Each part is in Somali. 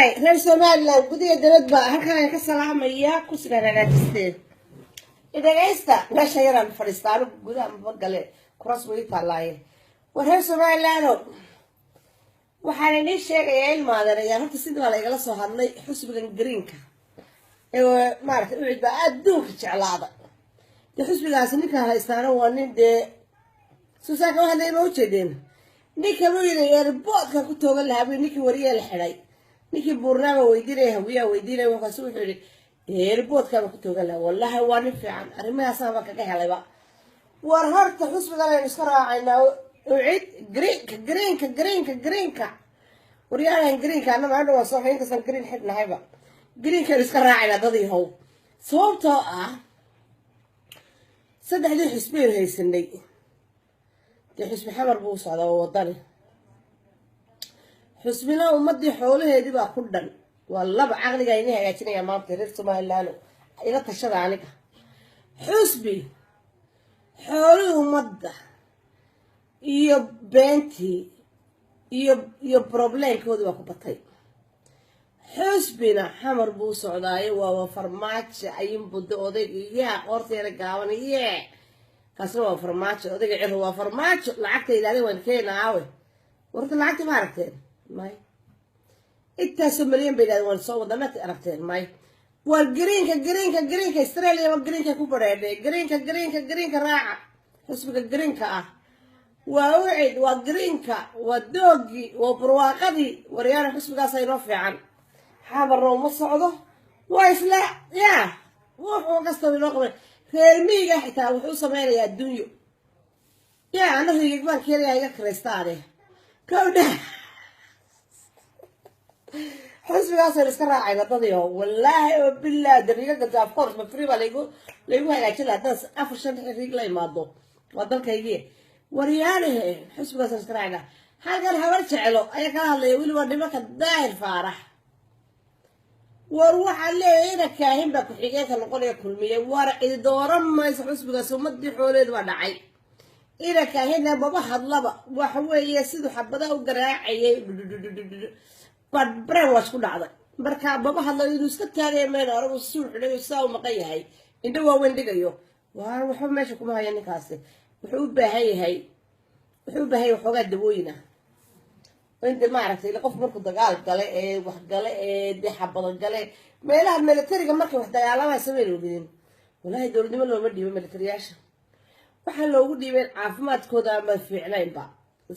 هاي reer Somaliland gudiga dawlad baa halkan ka salaamaya ku sugan hagaajisteen idagaysta meesha yaraan fadhiistaano gudaha mabagale kuras way taalaayeen war reer Somaliland waxaan idin sheegayaa ilmaadana horta sidii la igala soo hadlay xusbigan greenka ee maartay u cid adduunka jeclaada xusbigaas ninka haystaana waa nin de suusaaka waxa la imoo jeedeen ninka weeyay airportka ku toogan lahaa ninkii wariyay la xidhay ninkii buurnaaba weydiinay hawiya weydiinay waxa soo xidhay airportka ku toogan lahaa wallahi waa nin fiican arrimahaas aan kaga helayba war horta xusbiga la iska raacayna cid greenka wariyaan greenka ana ma dhaw soo xeen ka san green xidhnahayba greenka iska raacayna dadii how sababtoo ah saddexdii xisbiir haysanay حسب حمر بوس هذا وطني حسبنا ومدي حوله هذي بقى كردن والله بعقلي جايني هي يا مام تريد سما إلا أنا إذا تشرد عنك حسبي حوله ومدة بنتي بروبلم كودي وكبتي حسبنا حمر بوس هذا وفرماتش أيام بدو ذيك يا أرتي رجعوني يا كسروا فرماتش أوديك عروا فرماتش لعكت إلى وين كين عاوي ورد لعكت ما عرفتين ماي إنت سمرين بين وين صوب ضمت عرفتين ماي والجرينك استراليا والجرينك كوبريد جرينك راعة حسبك الجرينك ووعد والجرينك والدوغي وبرواقدي وريانا حسبك سيرفع عن حامر روم الصعوده وإسلا يا وحو قصة بالوقت فيرميجا حتى وحو سمينيا الدنيا يا أنا في جبان كيريا هيك كريستالي كودا حسب قاصر اسكرا عينا تضيعه والله بالله دريقة قد أفكارس مفريبا ليقو هيك أجلها ناس أفرشان حريق لا يماضو وضل كيجيه ورياني حسب قاصر اسكرا عينا حاجة الهوال شعلو أي كان الله يقول ودمك الداهر فارح وروح عليه هنا كاهن بقى حكاية نقول يا كل مية ورق الدورة ما يسحس بقى سمدي حوله ودعي إذا كاهن بابا حضلبا وحوي يسيد حبدا وقراعي برواش كل هذا بركة بابا حضلا يدوسك تاني من أرب السوق اللي يساو مقيه إنه هو وين دقيو وحوي ماشي كم هاي نكاسي وحوي هاي وحوجات دبوينا وانت ما عرفتي لا قف مركو دغال قال wax gale dii xabado gale meelaha militariga markay wax dagaalama sameeyay bidin wallahi dawladnimo loo ma dhiibay militariyaasha waxa loogu dhiibay caafimaadkooda ma fiicnaynba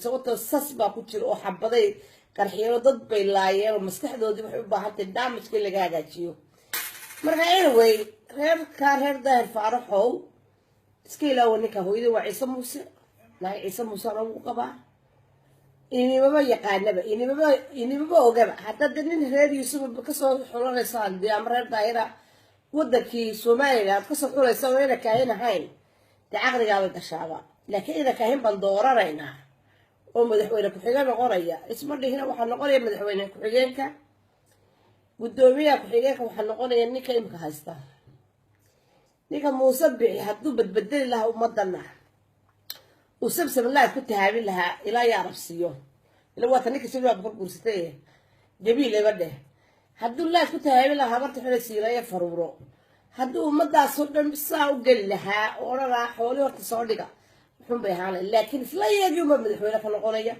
sababtoo sas baa ku jira oo xabaday qarxiyo dad bay laayeen oo maskaxdoodii wax u baahan tahay damage laga hagaajiyo marka anyway reer daahir faaraxow iska ilaawo ninka hooyada waa Ciise Muuse oo qabaa إني بابا يقانبه إني بابا وجبه حتى دنين هذي يوسف بكسر حلول الصان دي أمر الدائرة ودك سومالي بكسر حلول الصان وين كاهنا هاي تعقد جاب الشعب لكن إذا كاهن بندورة رينا ومدحوينك حجان قرية اسمه اللي هنا وحنا قرية مدحوينك حجانك والدومية حجانك وحنا قرية نيكا يمك هستا نيكا موسبعي هتدوب بتبدل لها ومضنا وسبسب الله كنت هعمل لها إلى يعرف سيون اللي هو تنيك سيبها بفرقوستيه جميل بده هدو الله كنت هعمل لها مرت حول سيرة يفرورو هدو مدى صدر بالساعة وقل لها ورا حولي ورتصاليقا حن بيهانا لكن سلايا يوم مدحونا فنقوليا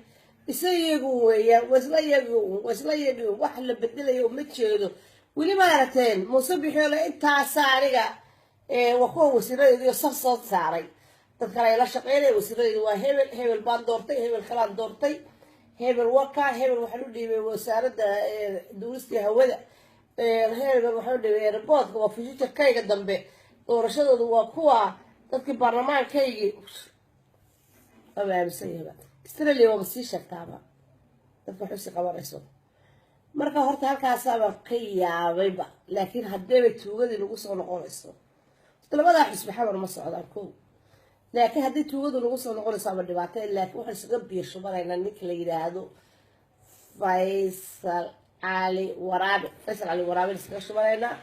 يسيقوا وسلايقوا وحل بدل يوم متشيدو ولي مرتين مصبحي ولا انت سارقا وخوه وسيرة يصفصد ساري تذكر إلى شقيرة وسيرة وهبل بان دورتي هبل خلان دورتي هبل وكا هبل وحلودي وسارد دوستي هودا هبل وحلودي رباط وفي جيت كاي قدام به ورشاد وكوا تذكر برلمان كاي أبى بسيبه استرالي يوم سيشك تابع تذكر حسي قبر يسوع مركا هرت هالكاسة بقية ويبا لكن هديت توجد الوصول نقول يسوع طلبنا حسب حمر مصر على الكوب لكن هذه توجد الوصول نقول صعب الدبعة لكن واحد سقب بيشرب على إن نكلي هذا فيصل علي ورابي نسكت علينا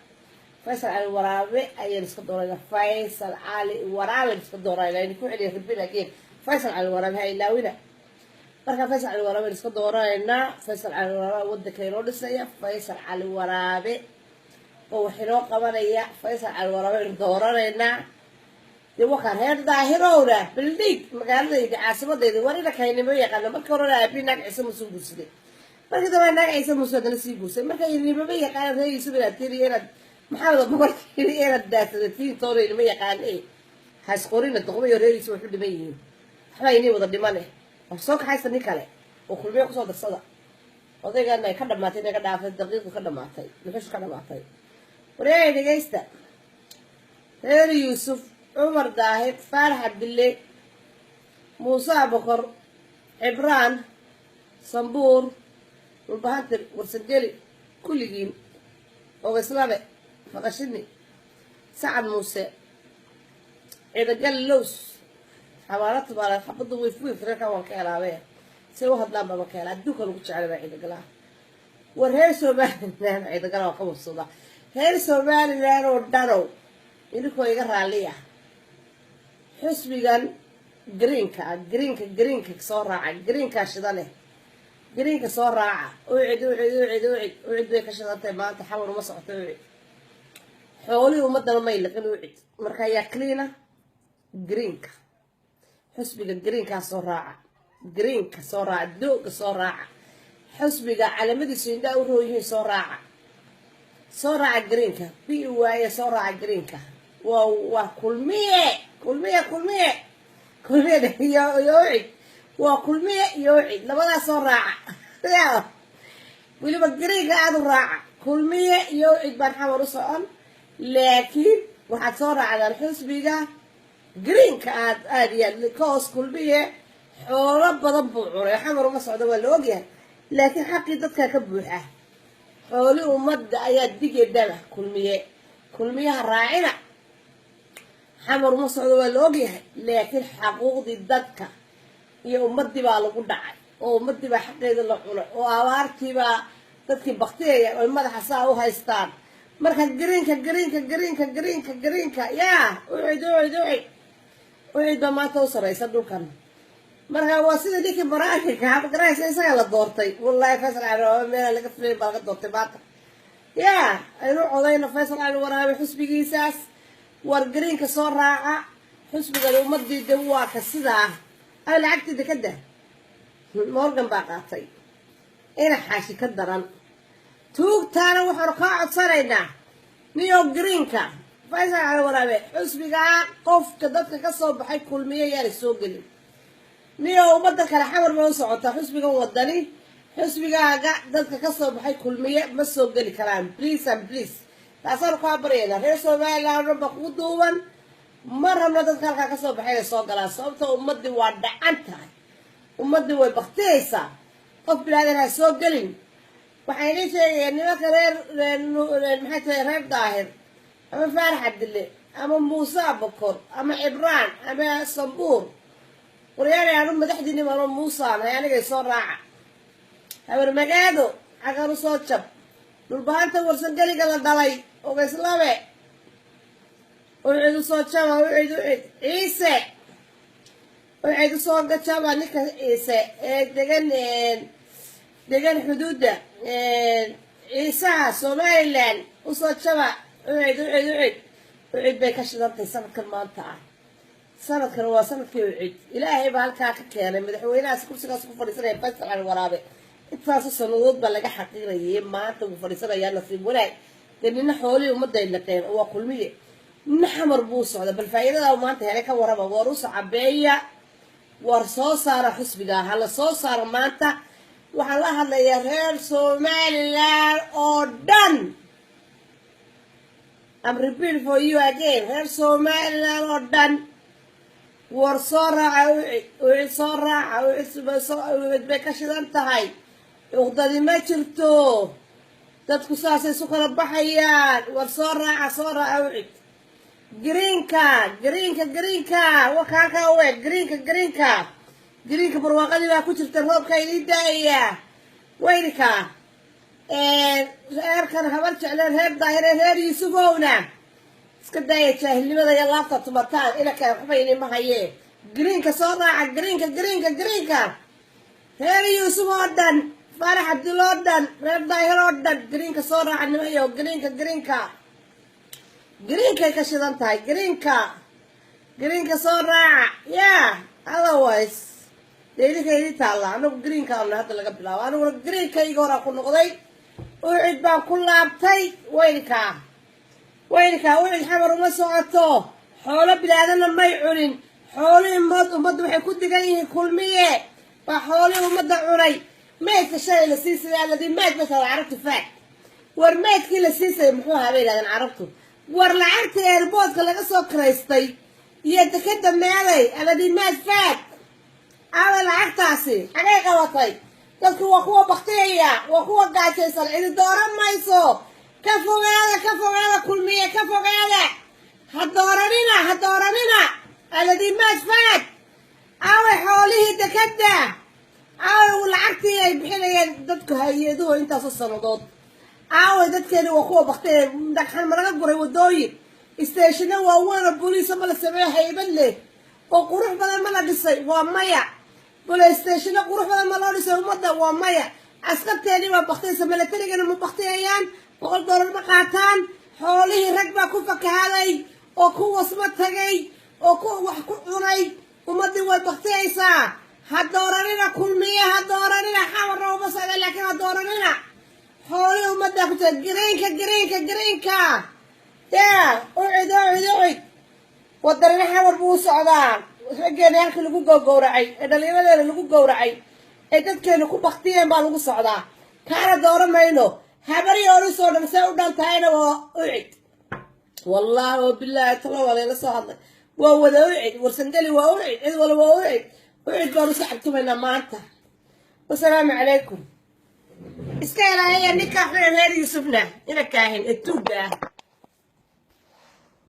فيصل علي ورابي أي نسكت علينا فيصل علي ورابي نسكت علينا يعني كل اللي يحب لكن فيصل علي ورابي هاي لاوينا marka Faysal Cali Waraabe iska dooranayna Faysal Cali Waraabe wadanka inoo dhisaya Faysal Cali Waraabe oo waxinoo qabanaya Faysal Cali Waraabe in dooranayna dee waxa reer daahirowna bildhig magaaladayda caasimadayda warina kaynimo yaqaan marka hore aabinaag ciise musuul guusay marka dabanaag ciise musuul dana sii guusay marka inimo yaqaan reeyso bila tiriyada maxamed boqorkiina daasadatiin tooreyna ma yaqaan haas qorina doqoyo reeyso wuxuu dhimayeen waxba inay wada dhimanay soo kaxaysan nin kale oo kulmiye kusoo darsada odaygan ay ka dhamaatay inaga dhaafay daqiiqo ka dhamaatay nuxush ka dhamaatay wareey dhageysta reer Yuusuf Umar Daahir Faarax Abdille Muuse Abukar Ibraan Sambuur Ulbahantir Warsageli kulligiin oo islaame maqashini Sacad Muuse ciidagal lows حوارات بارا حبضوا ويفوي فريقة وكيلا بيه سووا هدلان بمكيلا أدوك لو كتشعر بعيد قلا والهيرسو بان نحن عيد قلا وقوم الصدا هيرسو بان نحن ودانو إنكو يقرأ عليا حسبي قال جرينكا صورة جرينكا شدانه جرينكا صورة أوعد بيك شدانته ما أنت حاول ومسح توعد حولي ومدنا ما يلقين وعد مركا ياكلينا جرينكا حسبي جرينكا صراع دوق صراع حسبي على مدى سندا ورويه صراع جرينكا بيوايا صراع جرينكا وكل مية يوعد وكل مية يوعد لبدا صراع يا ولي جرينكا هذا راع كل مية يوعد بنحاول رسول لكن واحد صراع على الحسبي جرينكا آدي كوس كل بيه حورب ضبع يا حمر ومصعد ولا وجه لكن حقي ضدك كبوحة حولي ومد آيات دقي دمه كل مية راعنا حمر ومصعد ولا وجه لكن حقوق ضدك يا مد بقى لقدعي أو مد بقى حقي ذا اللحونة وعوارتي بقى ضدك بختية والمدى حساه هايستان مركز جرينكا يا وعد وعيد ما توصل يصدق كان مرها واسيد ديك براكك هذا قرايس إنسان الدورتي والله فيصل على مين اللي قفل بالغ الدورتي باطل يا يروح علينا فيصل على وراه حسبي قيساس ورجرين كسر راعة حسبي قالوا مدي دواك السدعة أنا لعبت دي كده مورجن باقاتي أنا حاشي كدران توك تانا وحرقاء صرينا نيو جرينكا فايزة على ورابي حسبي قف كدتك كصوب بحي كل مية ياري سوقلي نيو بدك على حمر ما وصعته حسبي وداني حسبي دتك كصوب بحي كل مية ما سوقلي كلام بليز تأثر قابرينا ريسو بايلا ربك ودوان مرة من دتك كصوب بحي سوقلا صوبته ومدي وادع عنتها ومدي وبختيسة قف بلادنا سوقلي وحيني شيء يعني ما كان reer daahir ama Faarax Abdille ama Muuse Abukar ama Ibraan ama Sambuur wariyaan aan madaxdiina ma Muuse aniga soo raaca habar magaado agaru soo jab dhulbaanta warsan galiga la dalay oo islaame oo soo jaba ciise soo gajaba ninka ciise degan xuduuda عيسى سوماليلاند وصوت شبع وعيد بيك شدرتي سنة كل ما انتعه سنة كل هو سنة كي وعيد إلهي بهالكاك كيانا مدحوينها كرسي فريسنا يبسل على الورابي انتفاسو سنوض بلقى حقيقية ما انتو فريسنا يا نصيب ولاي لأننا حولي ومدى اللتين هو كل مية نحمر بوسو هذا بالفايدة لو ما انت هلك ورابا وروس عباية ورصوصة على حسبي ده هلا صوصة ما انت waxaan la hadlayaa reer Somaliland oo dhan I'm repeating for you again reer Somaliland oo dhan war soo raaca wixii bay ka shidan tahay uqdadi ma jirto dadku saasay isu kala baxayaan war soo raaca wixii greenka wakaaka oo greenka barwaaqadii baa ku jirta roobka idin daaya weylka reerkan habar jecleen reer daahir reer Yuusufowna iska daaya jaahilnimada iyo laabta tumataan ila ka waxba inay ma hayeen greenka soo raaca greenka reer yuusuf oo dhan faarax cabdulla oo dhan reer daahir oo dhan greenka soo raacnimayo greenkay ka shidan tahay greenka soo raaca yaa otherwise deedikaydii taalla anagu greenka amna hadda laga bilaabo aniguna greenkayga horaa ku noqday ucid baan ku laabtay weylkaa ucid xamar uma socoto xoolo bilaadana may cunin xoolihii ummadda waxay ku digan yihiin kulmiye baa xoolihii ummadda cunay meydka shalay la siisay alladii meyd bas carabtu faad war meydkii la siisay muxuu ahaa bay yidhahdeen carabtu war lacagtii eerboodka laga soo karaystay iyo dekeda meeday alladii meyd faad aaway lacagtaasi xagay qabatay dadku waa kuwa baktiyaya waa kuwa gaajaysan cidi dooran mayso ka fogaada kulmiye ka fogaada ha dooranina alladii meyd faad aaway xoolihii dekeda aaway lacagtii ay bixinayeen dadku hay-aduhu intaasoo sannadood aaway dadkeeni waa kuwa baktiyaya dhagxan ma laga guray wadooyin isteeshino waaweyn oo booliisa ma la sameeyo haybad leh oo qurux badan ma la dhisay waa maya bulaystationa qurux badan ma loo dhisay ummadda waa maya askarteedii baa baktiyaysa milatarigana ma baktiyayaan $100 ma qaataan xoolihii rag baa ku fakahaday oo ku wasma tagay oo ku wax ku cunay ummaddii way baktiyaysaa ha dooranina kulmiye ha dooranina xamarna uma socda laakiin ha dooranina xoolihii ummaddaa ku jira greenka yaa ucid wadanina xamar buu u socdaa raggeena halka lagu gowracay ee dhallinyaradeena lagu gowracay ee dadkeena ku baktiyeen baa lagu socdaa kaana dooran mayno habaryoodhisoo dhan see u dhan tahayna waa ucid wallaahi oo bilaahi talo waa layla soo hadlay waa wada ucid warsangeli waa ucid cid wala waa ucid baan u sacabtumaynaa maanta wasalaamu calaykum iska ilaahaya ninka reer yuusufna ina kaahin ee tuugga ah